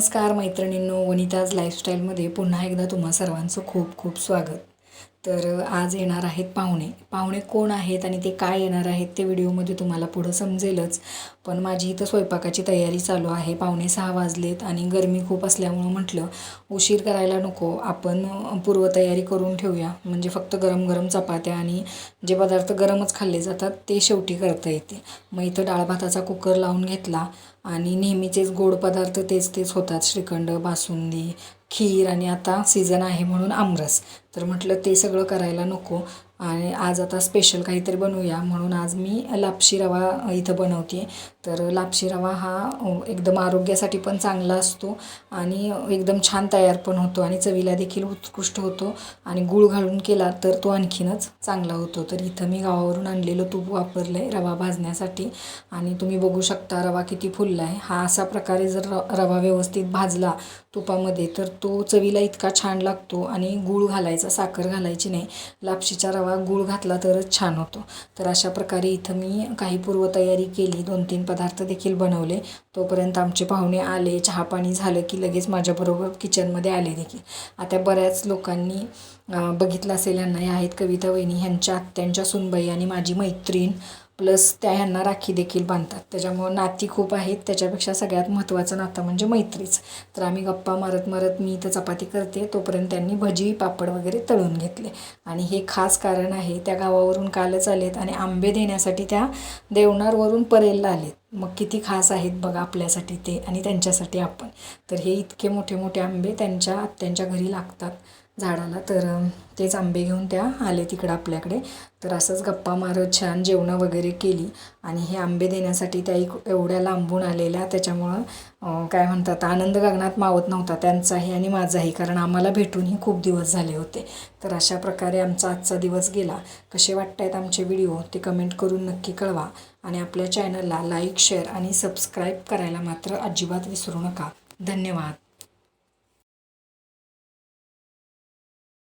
नमस्कार मैत्रिणींनो, वनिताज लाईफस्टाईलमध्ये पुन्हा एकदा तुम्हा सर्वांचं खूप खूप स्वागत. तर आज येणार आहेत पाहुणे कोण आहेत आणि ते काय येणार आहेत ते व्हिडिओमध्ये तुम्हाला पुढं समजेलच. पण माझी इथं स्वयंपाकाची तयारी चालू आहे. 5:45 वाजलेत आणि गरमी खूप असल्यामुळं म्हटलं उशीर करायला नको, आपण पूर्वतयारी करून ठेवूया. म्हणजे फक्त गरम गरम चपात्या आणि जे पदार्थ गरमच खाल्ले जातात ते शेवटी करता येते. मग इथं डाळ भाताचा कुकर लावून घेतला आणि नेहमीचेच गोड पदार्थ तेच होतात. श्रीखंड, बासुंदी, खीर आणि आता सीझन आहे म्हणून आमरस. तर म्हटलं ते सगळं करायला नको आणि आज आता स्पेशल काहीतरी बनवूया म्हणून आज मी लापशी रवा इथं बनवते. तर लापशी रवा हा एकदम आरोग्यासाठी पण चांगला असतो आणि एकदम छान तयार पण होतो आणि चवीला देखील उत्कृष्ट होतो आणि गूळ घालून केला तर तो आणखीनच चांगला होतो. तर इथं मी गावावरून आणलेलं तूप वापरलं आहे रवा भाजण्यासाठी आणि तुम्ही बघू शकता रवा किती फुलला आहे. हा असा प्रकारे जर रवा व्यवस्थित भाजला तुपामध्ये तर तो चवीला इतका छान लागतो आणि गूळ घालायचा, साखर घालायची नाही. लापशीचा रवा गूळ घातला तरच छान होतो. तर अशा प्रकारे इथं मी काही पूर्वतयारी केली, 2-3 पदार्थ देखील बनवले. तोपर्यंत आमचे पाहुणे आले, चहापाणी झालं की लगेच माझ्याबरोबर किचनमध्ये आले देखील. आता बऱ्याच लोकांनी बघितलं असेल, यांना ह्या आहेत कविता वहिनी, ह्यांच्या आत्यांच्या सूनबाई आणि माझी मैत्रीण प्लस त्या ह्यांना राखी देखील बांधतात. त्याच्यामुळं नाती खूप आहेत, त्याच्यापेक्षा सगळ्यात महत्त्वाचं नातं म्हणजे मैत्रीच. तर आम्ही गप्पा मारत मी इथं चपाती करते तोपर्यंत त्यांनी भजी पापड वगैरे तळून घेतले. आणि हे खास कारण आहे, त्या गावावरून कालच आलेत आणि आंबे देण्यासाठी त्या देवनारवरून परेलला आलेत. मग किती खास आहेत बघा आपल्यासाठी ते आणि त्यांच्यासाठी आपण. तर हे इतके मोठे मोठे आंबे त्यांच्या घरी लागतात झाडाला. तर तेच आंबे घेऊन त्या आले तिकडं आपल्याकडे. तर असंच गप्पा मारत छान जेवणं वगैरे केली आणि हे आंबे देण्यासाठी त्या एवढ्या लांबून आलेल्या. त्याच्यामुळं काय म्हणतात, आनंद गगनात मावत नव्हता त्यांचाही आणि माझाही, कारण आम्हाला भेटूनही खूप दिवस झाले होते. तर अशा प्रकारे आमचा आजचा दिवस गेला. कसे वाटत आहेत आमचे व्हिडिओ ते कमेंट करून नक्की कळवा आणि आपल्या चॅनलला लाईक, शेअर आणि सबस्क्राईब करायला मात्र अजिबात विसरू नका. धन्यवाद.